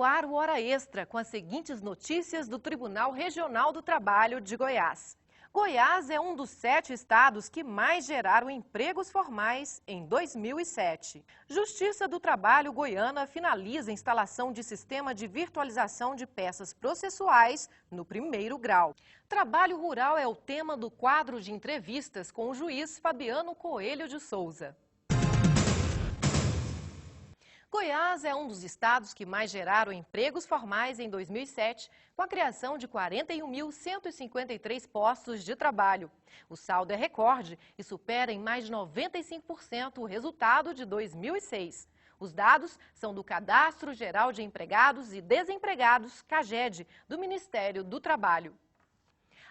no ar o Hora Extra, com as seguintes notícias do Tribunal Regional do Trabalho de Goiás. Goiás é um dos 7 estados que mais geraram empregos formais em 2007. Justiça do Trabalho Goiana finaliza a instalação de sistema de virtualização de peças processuais no primeiro grau. Trabalho rural é o tema do quadro de entrevistas com o juiz Fabiano Coelho de Souza. Goiás é um dos estados que mais geraram empregos formais em 2007, com a criação de 41.153 postos de trabalho. O saldo é recorde e supera em mais de 95% o resultado de 2006. Os dados são do Cadastro Geral de Empregados e Desempregados, CAGED, do Ministério do Trabalho.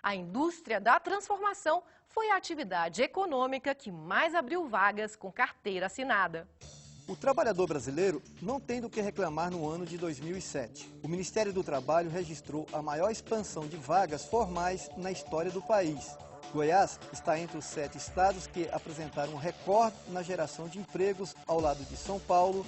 A indústria da transformação foi a atividade econômica que mais abriu vagas com carteira assinada. O trabalhador brasileiro não tem do que reclamar no ano de 2007. O Ministério do Trabalho registrou a maior expansão de vagas formais na história do país. Goiás está entre os 7 estados que apresentaram um recorde na geração de empregos ao lado de São Paulo,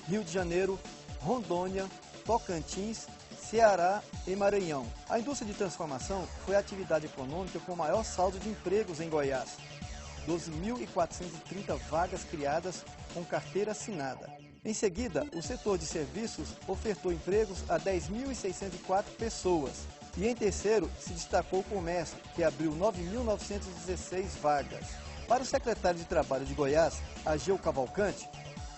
Rio de Janeiro, Rondônia, Tocantins, Ceará e Maranhão. A indústria de transformação foi a atividade econômica com o maior saldo de empregos em Goiás. 12.430 vagas criadas com carteira assinada. Em seguida, o setor de serviços ofertou empregos a 10.604 pessoas. E em terceiro, se destacou o comércio, que abriu 9.916 vagas. Para o secretário de Trabalho de Goiás, Ageu Cavalcante,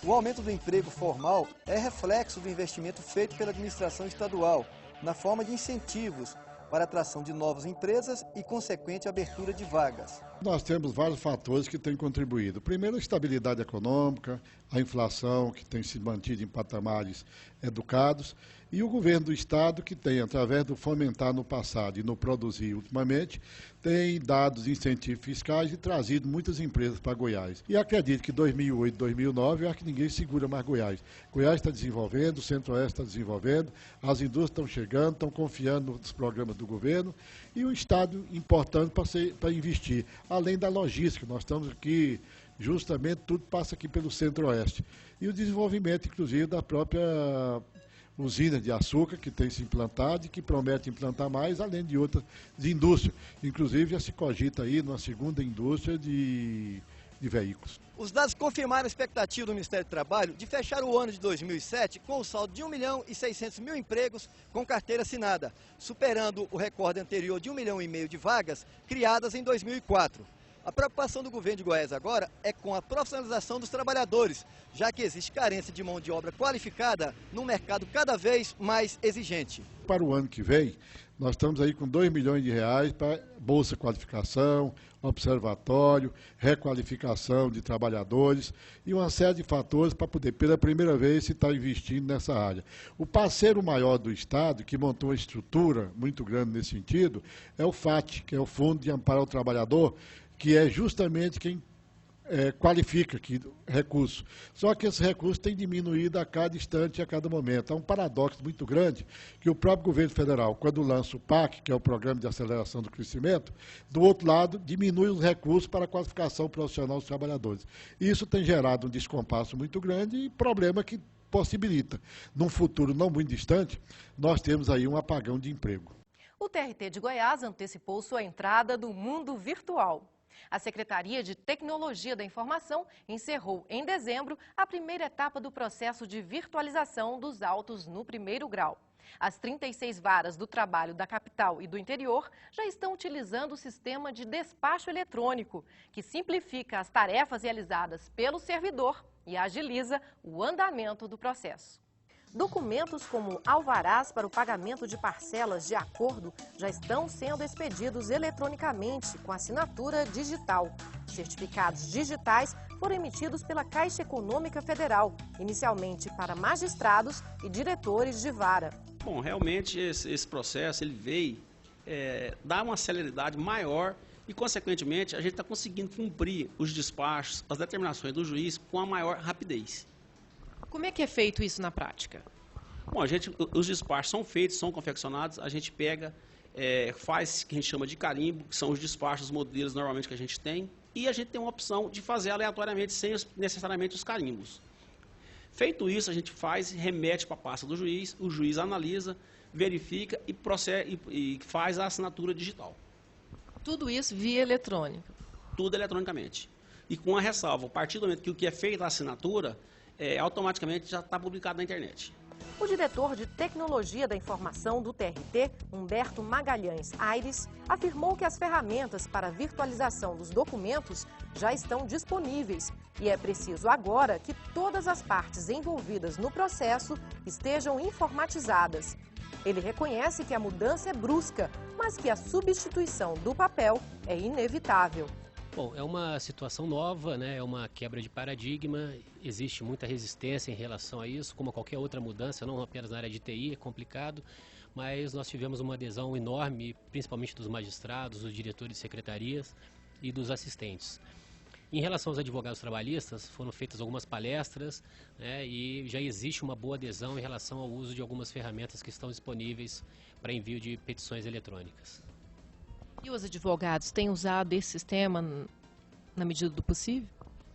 o aumento do emprego formal é reflexo do investimento feito pela administração estadual, na forma de incentivos para a atração de novas empresas e consequente abertura de vagas. Nós temos vários fatores que têm contribuído. Primeiro, a estabilidade econômica, a inflação que tem se mantido em patamares educados e o governo do estado que tem, através do fomentar no passado e no produzir ultimamente, tem dado incentivos fiscais e trazido muitas empresas para Goiás. E acredito que 2008, 2009, eu acho que ninguém segura mais Goiás. Goiás está desenvolvendo, o Centro-Oeste está desenvolvendo, as indústrias estão chegando, estão confiando nos programas do governo e um estado importante para investir. Além da logística, nós estamos aqui, justamente tudo passa aqui pelo Centro-Oeste. E o desenvolvimento, inclusive, da própria usina de açúcar que tem se implantado e que promete implantar mais, além de outras indústrias. Inclusive, já se cogita aí numa segunda indústria de veículos. Os dados confirmaram a expectativa do Ministério do Trabalho de fechar o ano de 2007 com o saldo de 1.600.000 empregos com carteira assinada, superando o recorde anterior de 1,5 milhão de vagas criadas em 2004. A preocupação do governo de Goiás agora é com a profissionalização dos trabalhadores, já que existe carência de mão de obra qualificada num mercado cada vez mais exigente. Para o ano que vem, nós estamos aí com R$2 milhões para Bolsa Qualificação, observatório, requalificação de trabalhadores e uma série de fatores para poder, pela primeira vez, se estar investindo nessa área. O parceiro maior do Estado, que montou uma estrutura muito grande nesse sentido, é o FAT, que é o Fundo de Amparo ao Trabalhador, que é justamente quem qualifica aqui recursos. Só que esse recurso tem diminuído a cada instante e a cada momento. É um paradoxo muito grande que o próprio governo federal, quando lança o PAC, que é o Programa de Aceleração do Crescimento, do outro lado, diminui os recursos para a qualificação profissional dos trabalhadores. Isso tem gerado um descompasso muito grande e problema que possibilita, num futuro não muito distante, nós temos aí um apagão de emprego. O TRT de Goiás antecipou sua entrada no mundo virtual. A Secretaria de Tecnologia da Informação encerrou em dezembro a primeira etapa do processo de virtualização dos autos no primeiro grau. As 36 varas do trabalho da capital e do interior já estão utilizando o sistema de despacho eletrônico, que simplifica as tarefas realizadas pelo servidor e agiliza o andamento do processo. Documentos como alvarás para o pagamento de parcelas de acordo já estão sendo expedidos eletronicamente com assinatura digital. Certificados digitais foram emitidos pela Caixa Econômica Federal, inicialmente para magistrados e diretores de vara. Bom, realmente esse processo ele veio dar uma celeridade maior e, consequentemente, a gente está conseguindo cumprir os despachos, as determinações do juiz com a maior rapidez. Como é que é feito isso na prática? Bom, os despachos são feitos, são confeccionados, a gente pega, faz o que a gente chama de carimbo, que são os despachos, os modelos normalmente que a gente tem, e a gente tem uma opção de fazer aleatoriamente, sem necessariamente os carimbos. Feito isso, a gente faz, remete para a pasta do juiz, o juiz analisa, verifica e faz a assinatura digital. Tudo isso via eletrônica? Tudo eletronicamente. E com a ressalva, a partir do momento que o que é feito a assinatura, automaticamente já está publicado na internet. O diretor de Tecnologia da Informação do TRT, Humberto Magalhães Aires, afirmou que as ferramentas para a virtualização dos documentos já estão disponíveis e é preciso agora que todas as partes envolvidas no processo estejam informatizadas. Ele reconhece que a mudança é brusca, mas que a substituição do papel é inevitável. Bom, é uma situação nova, né? É uma quebra de paradigma, existe muita resistência em relação a isso, como qualquer outra mudança, não apenas na área de TI, é complicado, mas nós tivemos uma adesão enorme, principalmente dos magistrados, dos diretores de secretarias e dos assistentes. Em relação aos advogados trabalhistas, foram feitas algumas palestras, né, e já existe uma boa adesão em relação ao uso de algumas ferramentas que estão disponíveis para envio de petições eletrônicas. E os advogados têm usado esse sistema na medida do possível?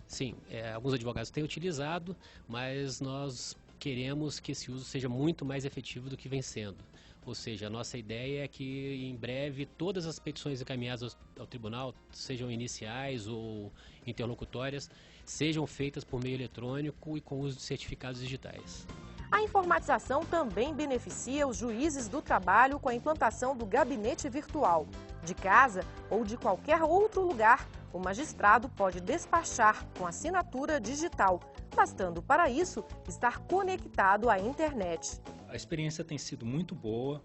Sim, alguns advogados têm utilizado, mas nós queremos que esse uso seja muito mais efetivo do que vem sendo. Ou seja, a nossa ideia é que em breve todas as petições encaminhadas ao tribunal, sejam iniciais ou interlocutórias, sejam feitas por meio eletrônico e com uso de certificados digitais. A informatização também beneficia os juízes do trabalho com a implantação do gabinete virtual. De casa ou de qualquer outro lugar, o magistrado pode despachar com assinatura digital, bastando para isso estar conectado à internet. A experiência tem sido muito boa,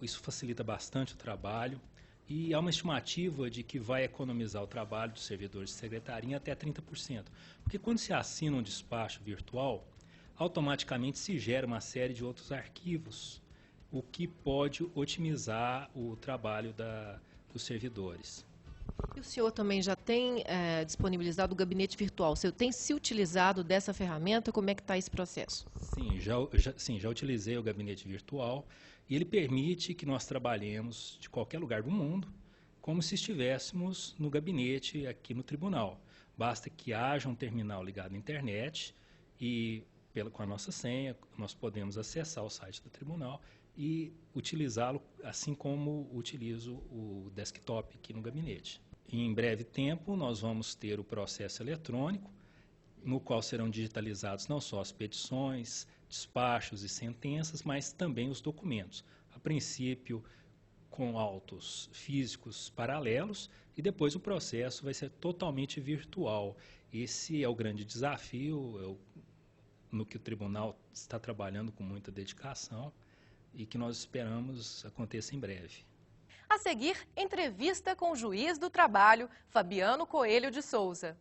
isso facilita bastante o trabalho e há uma estimativa de que vai economizar o trabalho dos servidores de secretaria em até 30%. Porque quando se assina um despacho virtual, automaticamente se gera uma série de outros arquivos, o que pode otimizar o trabalho dos servidores. E o senhor também já tem disponibilizado o gabinete virtual? O senhor tem se utilizado dessa ferramenta? Como é que está esse processo? Sim, já utilizei o gabinete virtual e ele permite que nós trabalhemos de qualquer lugar do mundo, como se estivéssemos no gabinete aqui no tribunal. Basta que haja um terminal ligado à internet e com a nossa senha, nós podemos acessar o site do tribunal e utilizá-lo assim como utilizo o desktop aqui no gabinete. E em breve tempo nós vamos ter o processo eletrônico, no qual serão digitalizados não só as petições, despachos e sentenças, mas também os documentos. A princípio com autos físicos paralelos e depois o processo vai ser totalmente virtual. Esse é o grande desafio, no que o tribunal está trabalhando com muita dedicação e que nós esperamos aconteça em breve. A seguir, entrevista com o juiz do trabalho, Fabiano Coelho de Souza.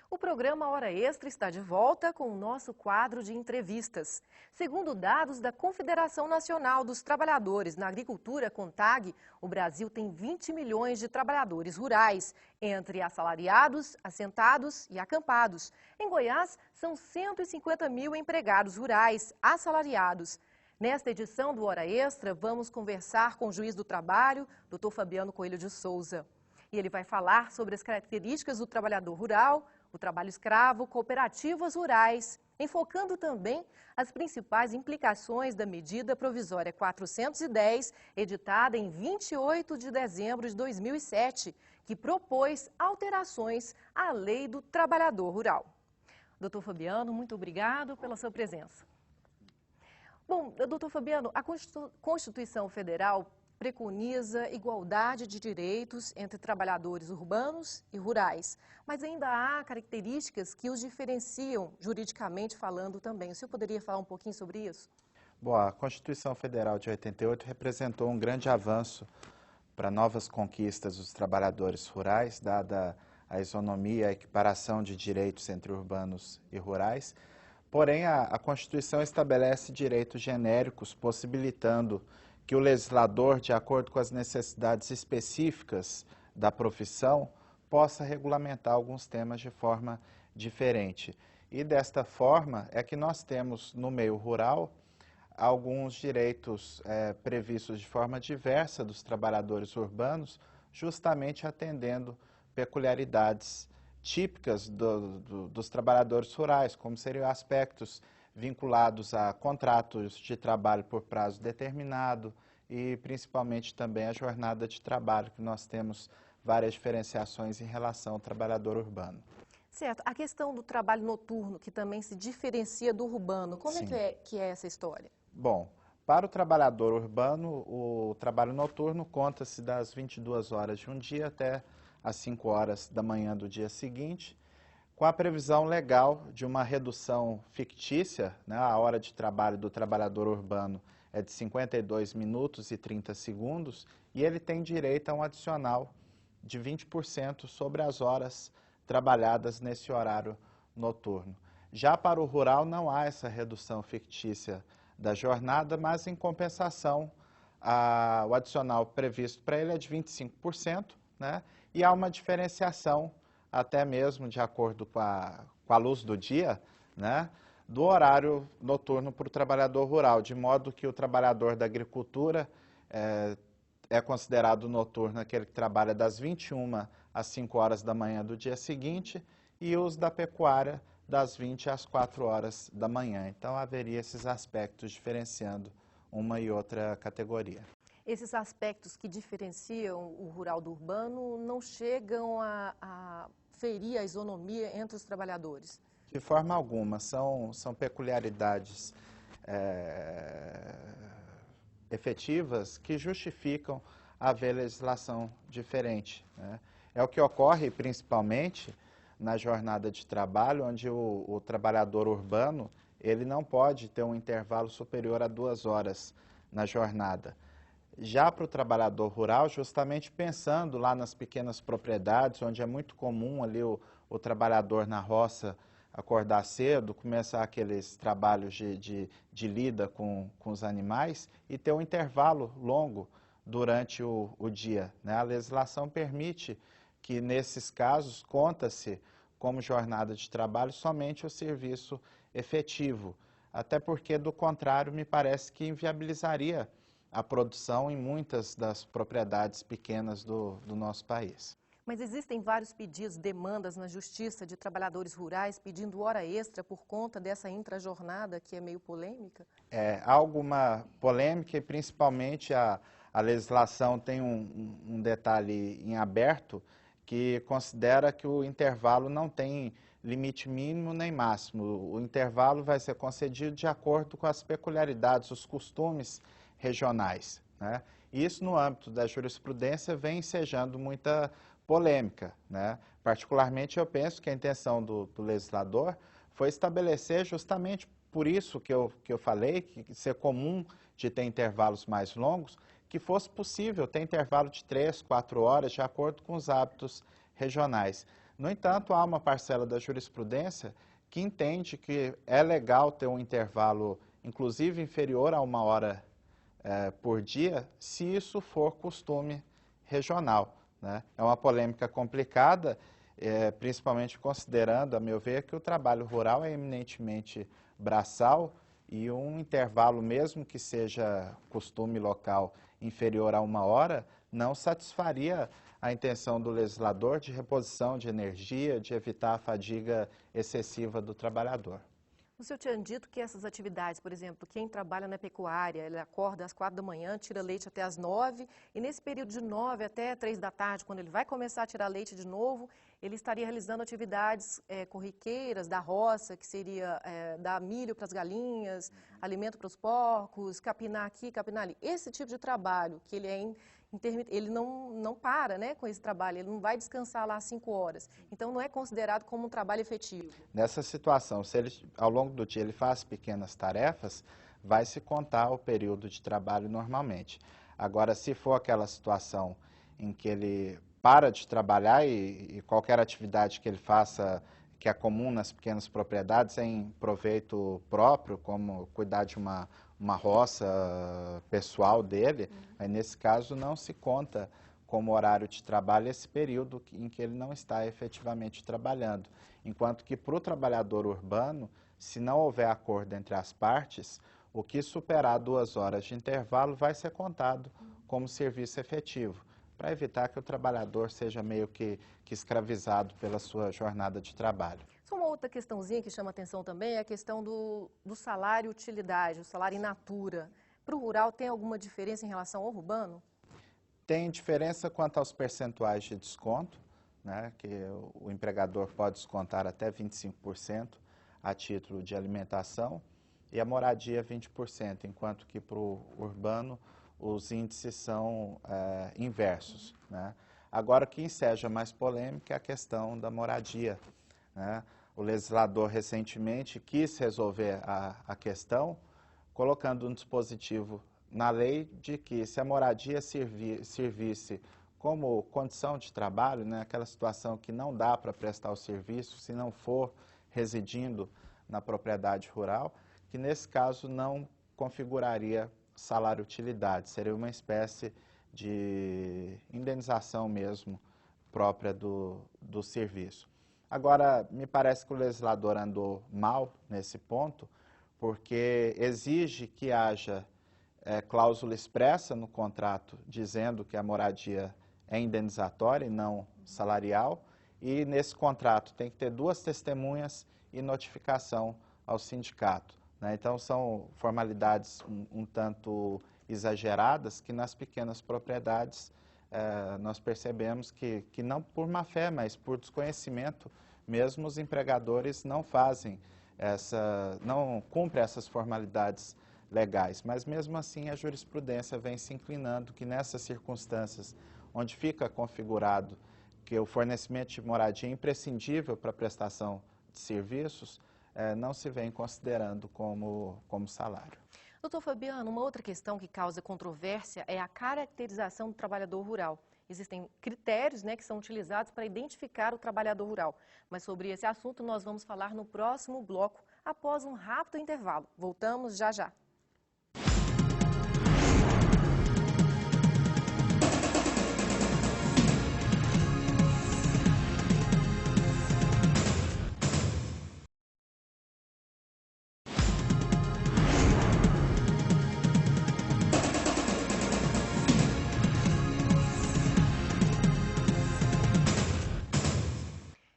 O programa Hora Extra está de volta com o nosso quadro de entrevistas. Segundo dados da Confederação Nacional dos Trabalhadores na Agricultura, CONTAG, o Brasil tem 20 milhões de trabalhadores rurais, entre assalariados, assentados e acampados. Em Goiás, são 150 mil empregados rurais assalariados. Nesta edição do Hora Extra, vamos conversar com o juiz do trabalho, Dr. Fabiano Coelho de Souza. E ele vai falar sobre as características do trabalhador rural, o trabalho escravo, cooperativas rurais, enfocando também as principais implicações da medida provisória 410, editada em 28 de dezembro de 2007, que propôs alterações à Lei do Trabalhador Rural. Doutor Fabiano, muito obrigado pela sua presença. Bom, doutor Fabiano, a Constituição Federal preconiza igualdade de direitos entre trabalhadores urbanos e rurais, mas ainda há características que os diferenciam juridicamente falando também. O senhor poderia falar um pouquinho sobre isso? Bom, a Constituição Federal de 88 representou um grande avanço para novas conquistas dos trabalhadores rurais, dada a isonomia, a equiparação de direitos entre urbanos e rurais. Porém, a Constituição estabelece direitos genéricos, possibilitando que o legislador, de acordo com as necessidades específicas da profissão, possa regulamentar alguns temas de forma diferente. E desta forma é que nós temos no meio rural alguns direitos previstos de forma diversa dos trabalhadores urbanos, justamente atendendo peculiaridades típicas dos trabalhadores rurais, como seriam aspectos vinculados a contratos de trabalho por prazo determinado e principalmente também a jornada de trabalho, que nós temos várias diferenciações em relação ao trabalhador urbano. Certo. A questão do trabalho noturno, que também se diferencia do urbano, como Sim. é que é essa história? Bom, para o trabalhador urbano, o trabalho noturno conta-se das 22 horas de um dia até as 5 horas da manhã do dia seguinte, com a previsão legal de uma redução fictícia, né? A hora de trabalho do trabalhador urbano é de 52 minutos e 30 segundos e ele tem direito a um adicional de 20% sobre as horas trabalhadas nesse horário noturno. Já para o rural não há essa redução fictícia da jornada, mas em compensação o adicional previsto para ele é de 25%, né? E há uma diferenciação até mesmo de acordo com a luz do dia, né, do horário noturno para o trabalhador rural, de modo que o trabalhador da agricultura é considerado noturno aquele que trabalha das 21 às 5 horas da manhã do dia seguinte e os da pecuária das 20 às 4 horas da manhã. Então haveria esses aspectos diferenciando uma e outra categoria. Esses aspectos que diferenciam o rural do urbano não chegam a ferir a isonomia entre os trabalhadores? De forma alguma, são peculiaridades efetivas que justificam haver legislação diferente, né? É o que ocorre principalmente na jornada de trabalho, onde o trabalhador urbano ele não pode ter um intervalo superior a 2 horas na jornada. Já para o trabalhador rural, justamente pensando lá nas pequenas propriedades, onde é muito comum ali o trabalhador na roça acordar cedo, começar aqueles trabalhos de lida com os animais e ter um intervalo longo durante o dia, né? A legislação permite que, nesses casos, conta-se como jornada de trabalho somente o serviço efetivo, até porque, do contrário, me parece que inviabilizaria a produção em muitas das propriedades pequenas do nosso país. Mas existem vários pedidos, demandas na justiça de trabalhadores rurais pedindo hora extra por conta dessa intrajornada que é meio polêmica? Há alguma polêmica e principalmente a legislação tem um detalhe em aberto que considera que o intervalo não tem limite mínimo nem máximo. O intervalo vai ser concedido de acordo com as peculiaridades, os costumes regionais, né? Isso, no âmbito da jurisprudência, vem ensejando muita polêmica, né? Particularmente, eu penso que a intenção do legislador foi estabelecer justamente por isso que eu falei, que ser comum de ter intervalos mais longos, que fosse possível ter intervalo de 3, 4 horas, de acordo com os hábitos regionais. No entanto, há uma parcela da jurisprudência que entende que é legal ter um intervalo, inclusive inferior a 1 hora por dia, se isso for costume regional, né? É uma polêmica complicada, principalmente considerando, a meu ver, que o trabalho rural é eminentemente braçal e um intervalo, mesmo que seja costume local inferior a 1 hora, não satisfaria a intenção do legislador de reposição de energia, de evitar a fadiga excessiva do trabalhador. O senhor tinha dito que essas atividades, por exemplo, quem trabalha na pecuária, ele acorda às 4 da manhã, tira leite até às 9, e nesse período de 9 até 3 da tarde, quando ele vai começar a tirar leite de novo, ele estaria realizando atividades corriqueiras da roça, que seria dar milho para as galinhas, alimento para os porcos, capinar aqui, capinar ali. Esse tipo de trabalho, que ele não para, né, com esse trabalho, ele não vai descansar lá às 5 horas. Então, não é considerado como um trabalho efetivo. Nessa situação, se ele, ao longo do dia ele faz pequenas tarefas, vai se contar o período de trabalho normalmente. Agora, se for aquela situação em que ele para de trabalhar e qualquer atividade que ele faça, que é comum nas pequenas propriedades, é em proveito próprio, como cuidar de uma uma roça pessoal dele, aí nesse caso não se conta como horário de trabalho esse período em que ele não está efetivamente trabalhando. Enquanto que para o trabalhador urbano, se não houver acordo entre as partes, o que superar 2 horas de intervalo vai ser contado como serviço efetivo, para evitar que o trabalhador seja meio que escravizado pela sua jornada de trabalho. Só uma outra questãozinha que chama atenção também é a questão do salário utilidade, o salário in natura. Para o rural tem alguma diferença em relação ao urbano? Tem diferença quanto aos percentuais de desconto, né, que o empregador pode descontar até 25% a título de alimentação e a moradia 20%, enquanto que para o urbano os índices são inversos, né? Agora, o que enseja mais polêmica é a questão da moradia, né? O legislador recentemente quis resolver a questão colocando um dispositivo na lei de que se a moradia servisse como condição de trabalho, né, aquela situação que não dá para prestar o serviço se não for residindo na propriedade rural, que nesse caso não configuraria salário-utilidade, seria uma espécie de indenização mesmo própria do serviço. Agora, me parece que o legislador andou mal nesse ponto, porque exige que haja cláusula expressa no contrato dizendo que a moradia é indenizatória e não salarial, e nesse contrato tem que ter 2 testemunhas e notificação ao sindicato, né? Então são formalidades um tanto exageradas que nas pequenas propriedades nós percebemos que não por má fé, mas por desconhecimento mesmo os empregadores não fazem não cumprem essas formalidades legais, mas mesmo assim a jurisprudência vem se inclinando que nessas circunstâncias onde fica configurado que o fornecimento de moradia é imprescindível para a prestação de serviços, não se vem considerando como salário. Doutor Fabiano, uma outra questão que causa controvérsia é a caracterização do trabalhador rural. Existem critérios, né, que são utilizados para identificar o trabalhador rural. Mas sobre esse assunto nós vamos falar no próximo bloco, após um rápido intervalo. Voltamos já já.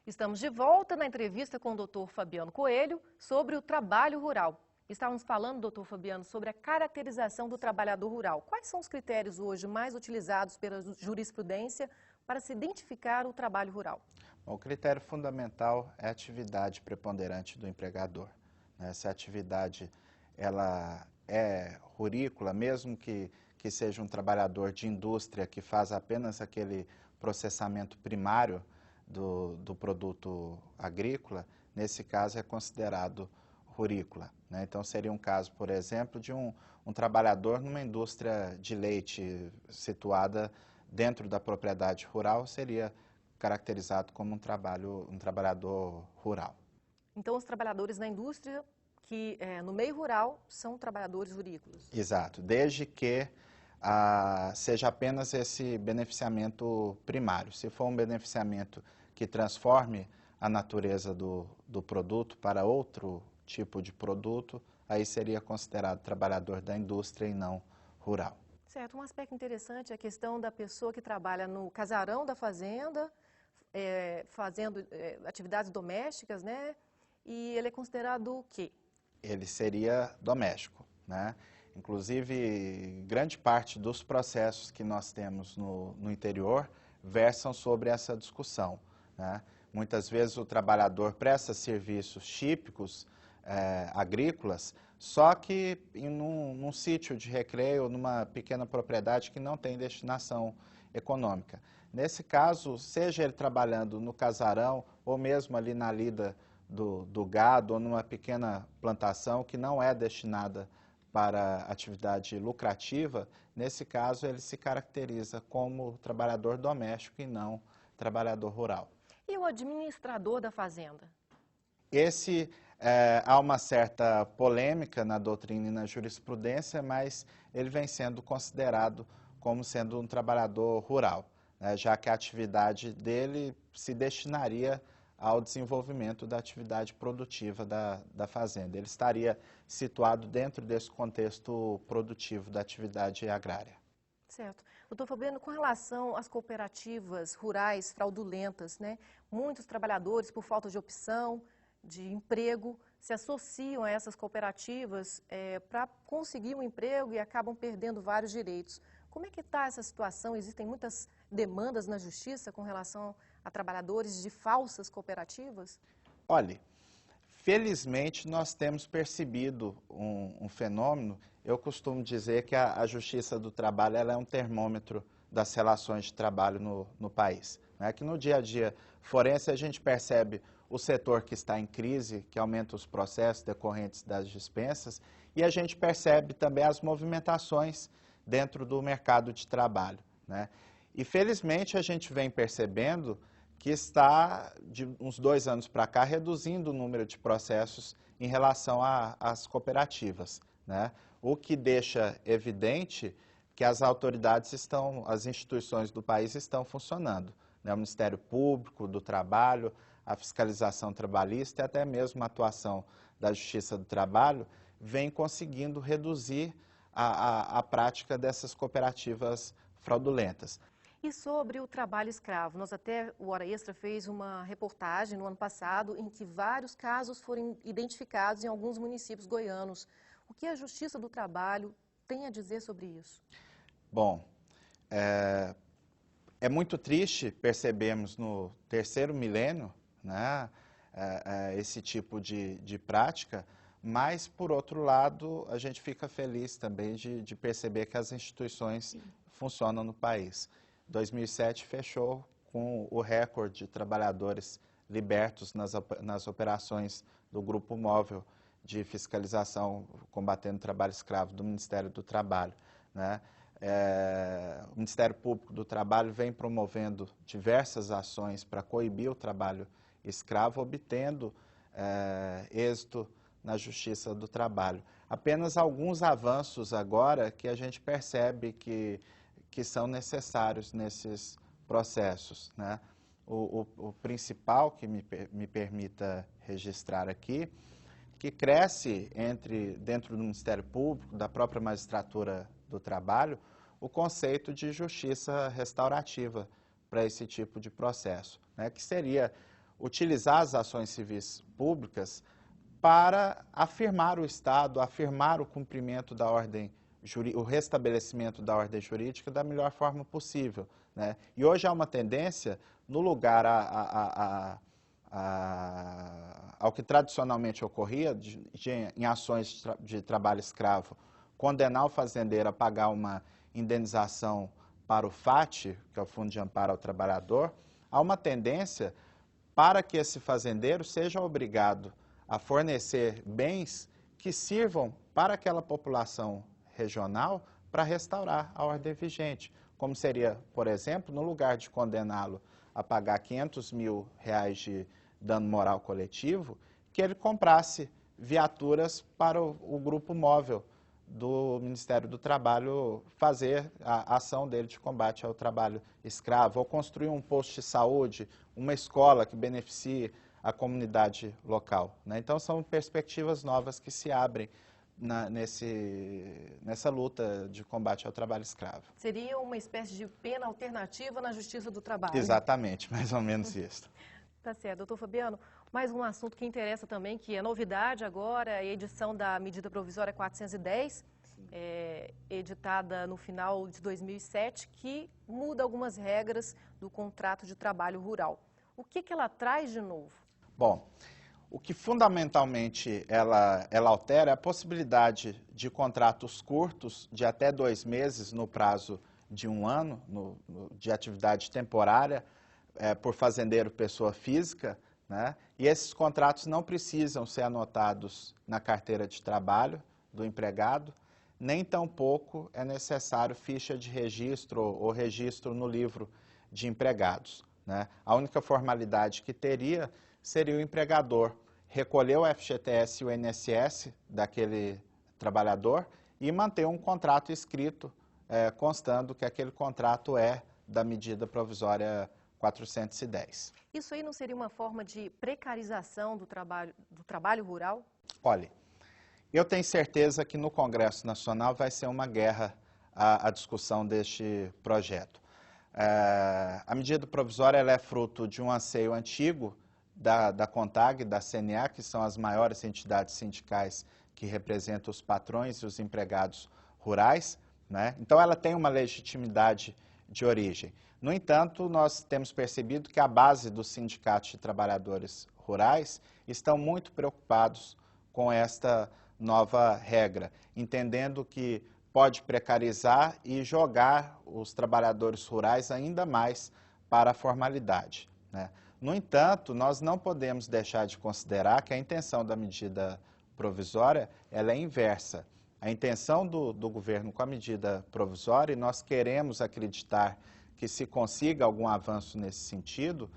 Estamos de volta na entrevista com o doutor Fabiano Coelho sobre o trabalho rural. Estávamos falando, doutor Fabiano, sobre a caracterização do trabalhador rural. Quais são os critérios hoje mais utilizados pela jurisprudência para se identificar o trabalho rural? Bom, o critério fundamental é a atividade preponderante do empregador, né? Se a atividade ela é rurícola, mesmo que seja um trabalhador de indústria que faz apenas aquele processamento primário do produto agrícola, nesse caso é considerado rurícola, né? Então seria um caso, por exemplo, de um trabalhador numa indústria de leite situada dentro da propriedade rural, seria caracterizado como um trabalhador rural. Então os trabalhadores na indústria que no meio rural são trabalhadores rurícolas? Exato, desde que seja apenas esse beneficiamento primário. Se for um beneficiamento que transforme a natureza do produto para outro tipo de produto, aí seria considerado trabalhador da indústria e não rural. Certo, um aspecto interessante é a questão da pessoa que trabalha no casarão da fazenda, fazendo atividades domésticas, né? E ele é considerado o quê? Ele seria doméstico, né? Inclusive, grande parte dos processos que nós temos no interior versam sobre essa discussão, né? Muitas vezes o trabalhador presta serviços típicos agrícolas, só que num sítio de recreio, numa pequena propriedade que não tem destinação econômica. Nesse caso, seja ele trabalhando no casarão ou mesmo ali na lida do gado ou numa pequena plantação que não é destinada para atividade lucrativa, nesse caso ele se caracteriza como trabalhador doméstico e não trabalhador rural. E o administrador da fazenda? Esse há uma certa polêmica na doutrina e na jurisprudência, mas ele vem sendo considerado como sendo um trabalhador rural, né, já que a atividade dele se destinaria ao desenvolvimento da atividade produtiva da fazenda. Ele estaria situado dentro desse contexto produtivo da atividade agrária. Certo. Doutor Fabiano, com relação às cooperativas rurais fraudulentas, né, muitos trabalhadores, por falta de opção, de emprego, se associam a essas cooperativas para conseguir um emprego e acabam perdendo vários direitos. Como é que está essa situação? Existem muitas demandas na justiça com relação a trabalhadores de falsas cooperativas? Olha, felizmente nós temos percebido um fenômeno. Eu costumo dizer que a Justiça do Trabalho ela é um termômetro das relações de trabalho no país. Né? Que no dia a dia forense a gente percebe o setor que está em crise, que aumenta os processos decorrentes das dispensas, e a gente percebe também as movimentações dentro do mercado de trabalho, né? E felizmente a gente vem percebendo que está, de uns 2 anos para cá, reduzindo o número de processos em relação às cooperativas, né? O que deixa evidente que as autoridades as instituições do país estão funcionando, né? O Ministério Público do Trabalho, a fiscalização trabalhista e até mesmo a atuação da Justiça do Trabalho vem conseguindo reduzir a prática dessas cooperativas fraudulentas. E sobre o trabalho escravo, o Hora Extra fez uma reportagem no ano passado em que vários casos foram identificados em alguns municípios goianos. O que a Justiça do Trabalho tem a dizer sobre isso? Bom, é muito triste percebermos no 3º milênio, né, esse tipo de prática, mas, por outro lado, a gente fica feliz também de perceber que as instituições funcionam no país. 2007 fechou com o recorde de trabalhadores libertos nas operações do Grupo Móvel de Fiscalização combatendo o trabalho escravo do Ministério do Trabalho, né? O Ministério Público do Trabalho vem promovendo diversas ações para coibir o trabalho escravo, obtendo êxito na Justiça do Trabalho. Apenas alguns avanços agora que a gente percebe que são necessários nesses processos, né? O principal que me permita registrar aqui, que cresce dentro do Ministério Público, da própria magistratura do trabalho, o conceito de justiça restaurativa para esse tipo de processo, né? Que seria utilizar as ações civis públicas para afirmar o Estado, afirmar o cumprimento da ordem o restabelecimento da ordem jurídica da melhor forma possível, né? E hoje há uma tendência, no lugar ao que tradicionalmente ocorria, em ações de trabalho escravo, condenar o fazendeiro a pagar uma indenização para o FAT, que é o Fundo de Amparo ao Trabalhador, há uma tendência para que esse fazendeiro seja obrigado a fornecer bens que sirvam para aquela população regional para restaurar a ordem vigente, como seria, por exemplo, no lugar de condená-lo a pagar R$500 mil de dano moral coletivo, que ele comprasse viaturas para o grupo móvel do Ministério do Trabalho fazer a ação dele de combate ao trabalho escravo, ou construir um posto de saúde, uma escola que beneficie a comunidade local, né? Então, são perspectivas novas que se abrem nessa luta de combate ao trabalho escravo. Seria uma espécie de pena alternativa na Justiça do Trabalho. Exatamente, mais ou menos isso. Tá certo. Doutor Fabiano, mais um assunto que interessa também, que é novidade agora, a edição da medida provisória 410, editada no final de 2007, que muda algumas regras do contrato de trabalho rural. O que ela traz de novo? Bom, o que fundamentalmente ela altera é a possibilidade de contratos curtos, de até 2 meses, no prazo de 1 ano, de atividade temporária, por fazendeiro pessoa física, né? E esses contratos não precisam ser anotados na carteira de trabalho do empregado, nem tampouco é necessário ficha de registro ou registro no livro de empregados, né? A única formalidade que teria seria o empregador recolher o FGTS e o INSS daquele trabalhador e manter um contrato escrito constando que aquele contrato é da medida provisória 410. Isso aí não seria uma forma de precarização do trabalho rural? Olha, eu tenho certeza que no Congresso Nacional vai ser uma guerra a discussão deste projeto. A medida provisória ela é fruto de um anseio antigo da CONTAG, da CNA, que são as maiores entidades sindicais que representam os patrões e os empregados rurais, né? Então ela tem uma legitimidade de origem. No entanto, nós temos percebido que a base dos sindicatos de trabalhadores rurais estão muito preocupados com esta nova regra, entendendo que pode precarizar e jogar os trabalhadores rurais ainda mais para a formalidade, né? No entanto, nós não podemos deixar de considerar que a intenção da medida provisória ela é inversa. A intenção do governo com a medida provisória, e nós queremos acreditar que se consiga algum avanço nesse sentido,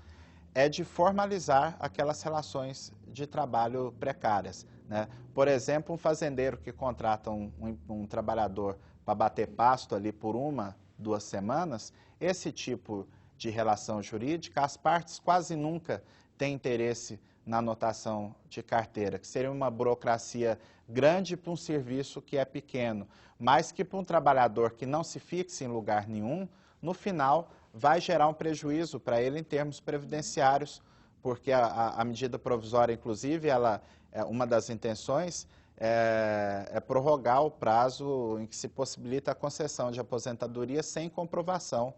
é de formalizar aquelas relações de trabalho precárias, né? Por exemplo, um fazendeiro que contrata um trabalhador para bater pasto ali por 1, 2 semanas, esse tipo de relação jurídica, as partes quase nunca têm interesse na anotação de carteira, que seria uma burocracia grande para um serviço que é pequeno, mas que para um trabalhador que não se fixe em lugar nenhum, no final vai gerar um prejuízo para ele em termos previdenciários, porque a medida provisória, inclusive, uma das intenções é prorrogar o prazo em que se possibilita a concessão de aposentadoria sem comprovação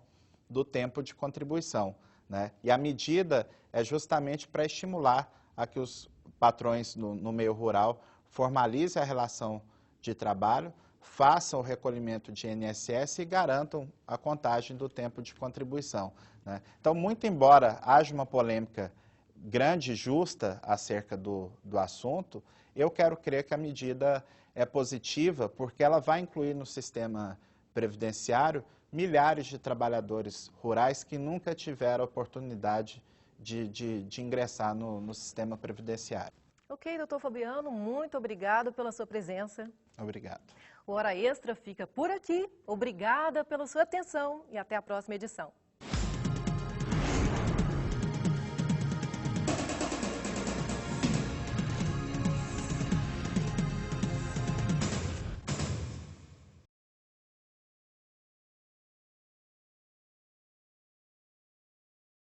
do tempo de contribuição, né? E a medida é justamente para estimular a que os patrões no meio rural formalizem a relação de trabalho, façam o recolhimento de INSS e garantam a contagem do tempo de contribuição, né? Então, muito embora haja uma polêmica grande e justa acerca do assunto, eu quero crer que a medida é positiva porque ela vai incluir no sistema previdenciário milhares de trabalhadores rurais que nunca tiveram a oportunidade de ingressar no sistema previdenciário. Ok, doutor Fabiano, muito obrigado pela sua presença. Obrigado. O Hora Extra fica por aqui. Obrigada pela sua atenção e até a próxima edição.